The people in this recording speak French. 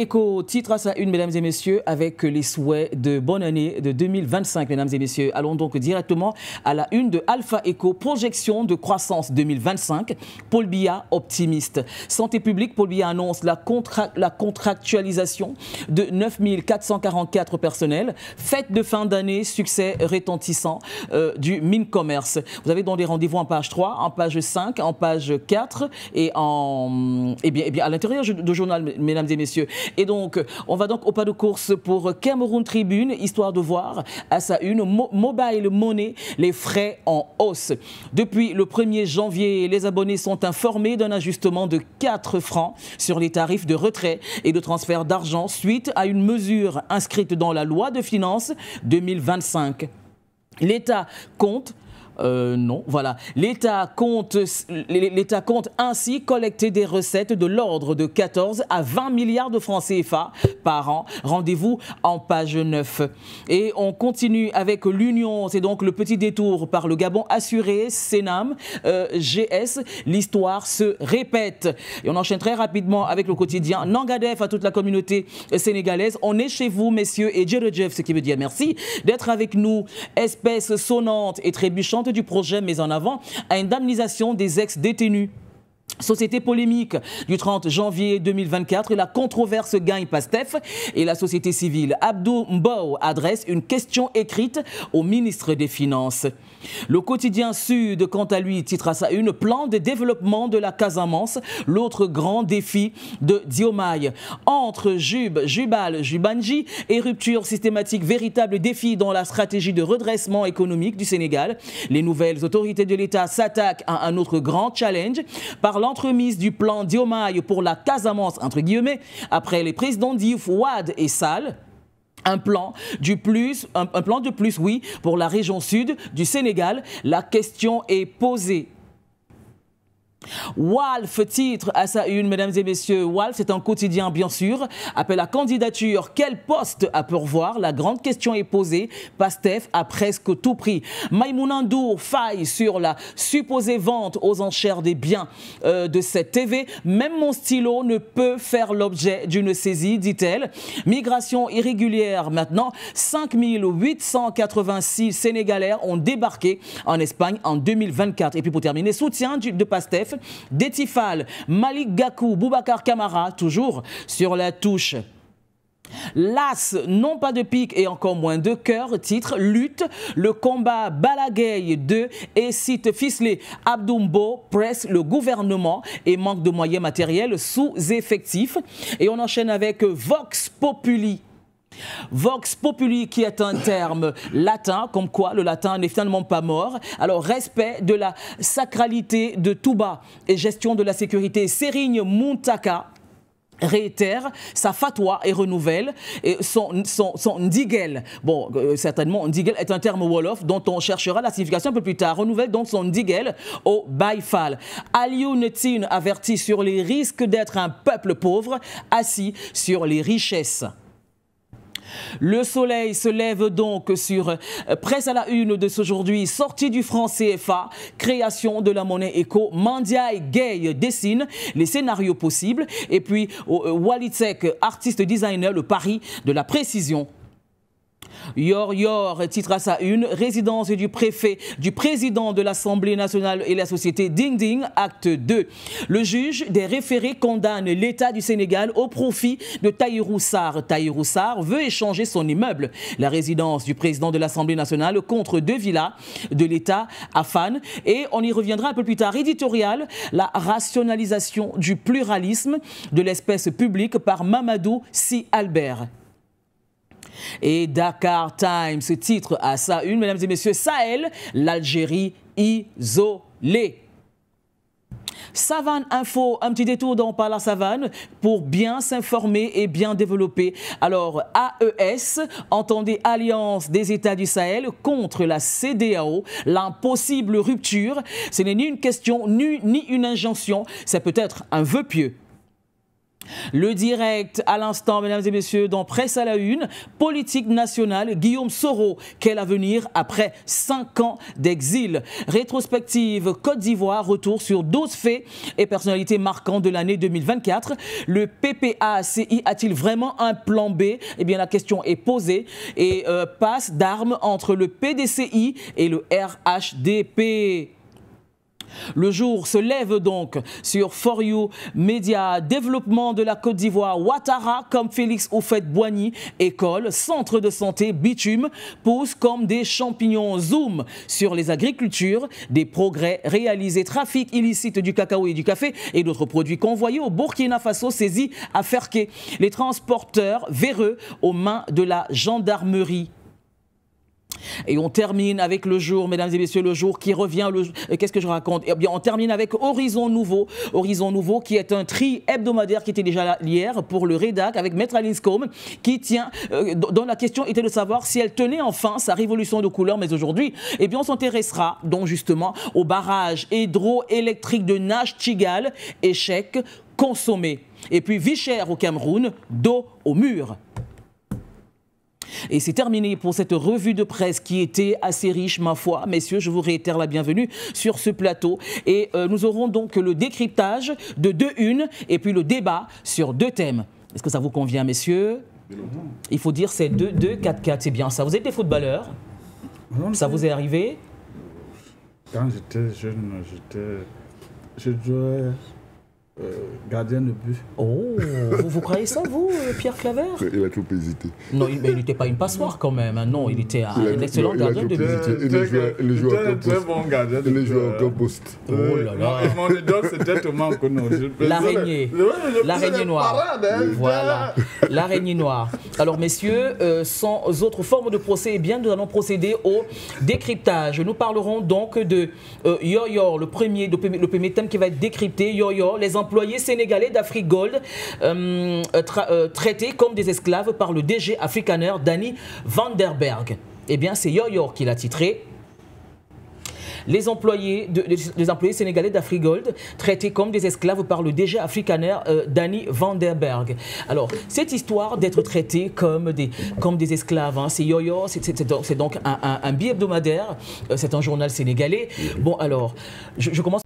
Écho, titre à sa une, mesdames et messieurs, avec les souhaits de bonne année de 2025, mesdames et messieurs. Allons donc directement à la une de Alpha Écho, projection de croissance 2025. Paul Biya, optimiste. Santé publique, Paul Biya annonce la contractualisation de 9 444 personnels. Fête de fin d'année, succès retentissant du Mincommerce. Vous avez donc des rendez-vous en page 3, en page 5, en page 4 et à l'intérieur du journal, mesdames et messieurs. Et donc, on va donc au pas de course pour Cameroun Tribune, histoire de voir à sa une Mobile Money, les frais en hausse. Depuis le 1er janvier, les abonnés sont informés d'un ajustement de 4 francs sur les tarifs de retrait et de transfert d'argent suite à une mesure inscrite dans la loi de finances 2025. L'État compte l'État compte ainsi collecter des recettes de l'ordre de 14 à 20 milliards de francs CFA par an. Rendez-vous en page 9. Et on continue avec l'Union, c'est donc le petit détour par le Gabon assuré, Senam, GS. L'histoire se répète. Et on enchaîne très rapidement avec le quotidien Nangadef à toute la communauté sénégalaise. On est chez vous, messieurs, et Djeredjev, ce qui veut dire merci d'être avec nous. Espèce sonnante et trébuchante du projet, mais en avant à indemnisation des ex-détenus. Société polémique du 30 janvier 2024, la controverse gagne Pastef et la société civile. Abdou Mbow adresse une question écrite au ministre des Finances. Le quotidien Sud, quant à lui, titre à sa une plan de développement de la Casamance, l'autre grand défi de Diomaye. Entre Jubal, Jubanji et rupture systématique, véritable défi dans la stratégie de redressement économique du Sénégal. Les nouvelles autorités de l'État s'attaquent à un autre grand challenge par l'entremise du plan Diomaye pour la Casamance, entre guillemets, après les présidents Diouf, Wade et Sall. Un plan de plus, oui, pour la région sud du Sénégal. La question est posée. Walf titre à sa une, mesdames et messieurs. Walf, c'est un quotidien, bien sûr. Appel à candidature. Quel poste à pourvoir? La grande question est posée. Pastef a presque tout pris. Maïmouna Ndour faille sur la supposée vente aux enchères des biens de cette TV. Même mon stylo ne peut faire l'objet d'une saisie, dit-elle. Migration irrégulière maintenant. 5 886 Sénégalais ont débarqué en Espagne en 2024. Et puis pour terminer, soutien de Pastef. Détifal, Malik Gakou, Boubacar Camara, toujours sur la touche. L'As, non pas de pique et encore moins de cœur, titre lutte, le combat Balagay 2 et site ficelé. Abdoumbo presse le gouvernement et manque de moyens matériels sous-effectifs. Et on enchaîne avec Vox Populi. Vox Populi, qui est un terme latin, comme quoi le latin n'est finalement pas mort. Alors, respect de la sacralité de Touba et gestion de la sécurité. Serigne Muntaka réitère sa fatwa et renouvelle son ndigel. Bon, certainement, ndigel est un terme wolof dont on cherchera la signification un peu plus tard. Renouvelle donc son ndigel au Baïfal. Aliou Netin avertit sur les risques d'être un peuple pauvre assis sur les richesses. Le soleil se lève donc sur presse à la une de ce aujourd'hui, sortie du franc CFA, création de la monnaie éco, Mandiaï Gay dessine les scénarios possibles et puis Walitsek, artiste designer, le pari de la précision. Yor titre à sa une, résidence du préfet, du président de l'Assemblée nationale et la société Ding Ding, acte 2. Le juge des référés condamne l'État du Sénégal au profit de Tahirou Sarr. Tahirou Sarr veut échanger son immeuble, la résidence du président de l'Assemblée nationale, contre 2 villas de l'État à Fan. Et on y reviendra un peu plus tard. Éditorial, la rationalisation du pluralisme de l'espèce publique par Mamadou Sy Albert. Et Dakar Times titre à sa une, mesdames et messieurs, Sahel, l'Algérie isolée. Savane Info, un petit détour par la savane pour bien s'informer et bien développer. Alors, AES, entendez Alliance des États du Sahel contre la CEDEAO, l'impossible rupture. Ce n'est ni une question, ni une injonction, c'est peut-être un vœu pieux. Le direct à l'instant, mesdames et messieurs, dans Presse à la Une, politique nationale, Guillaume Soro, quel avenir après 5 ans d'exil? Rétrospective Côte d'Ivoire, retour sur 12 faits et personnalités marquantes de l'année 2024. Le PPACI a-t-il vraiment un plan B? Eh bien, la question est posée et passe d'armes entre le PDCI et le RHDP. Le jour se lève donc sur For You Média, développement de la Côte d'Ivoire, Ouattara comme Félix Houphouët-Boigny, école, centre de santé, bitume, poussent comme des champignons, zoom sur les agricultures, des progrès réalisés, trafic illicite du cacao et du café et d'autres produits convoyés au Burkina Faso, saisis à Ferké, les transporteurs véreux aux mains de la gendarmerie. Et on termine avec le jour, mesdames et messieurs, le jour qui revient. Qu'est-ce que je raconte? Eh bien, on termine avec Horizon Nouveau. Horizon Nouveau qui est un tri hebdomadaire qui était déjà là hier pour le Rédac avec Maître Aline Scombe qui tient, dont la question était de savoir si elle tenait enfin sa révolution de couleur. Mais aujourd'hui, eh bien, on s'intéressera donc justement au barrage hydroélectrique de Nachtigal, échec consommé. Et puis, vie chère au Cameroun, dos au mur. Et c'est terminé pour cette revue de presse qui était assez riche, ma foi. Messieurs, je vous réitère la bienvenue sur ce plateau. Et nous aurons donc le décryptage de 2 unes et puis le débat sur 2 thèmes. Est-ce que ça vous convient, messieurs? Il faut dire c'est 2-4-4, c'est bien ça. Vous êtes des footballeurs? Ça vous est arrivé? Quand j'étais jeune, je jouais gardien de but. Oh, vous croyez ça, vous, Pierre Claver? Il a trop hésité. Non, mais il n'était pas une passoire quand même. Non, il était un excellent gardien de but. Il jouait un très bon gardien de but. Il jouait encore poste. Oh là là. Mon idole, c'était Thomas Kono. L'araignée. L'araignée noire. Voilà. L'araignée noire. Alors, messieurs, sans autre forme de procès, eh bien, nous allons procéder au décryptage. Nous parlerons donc de Yoyor, le premier thème qui va être décrypté. Yoyor, les employés sénégalais d'Afrique Gold traités comme des esclaves par le DG Afrikaner Danny Vanderberg. Eh bien, c'est Yoyor qui l'a titré. Les employés sénégalais d'Afrique Gold traités comme des esclaves par le DG Afrikaner Danny Vanderberg. Alors, cette histoire d'être traités comme des esclaves, hein, c'est Yoyor, c'est donc un billet hebdomadaire, c'est un journal sénégalais. Bon, alors, je commence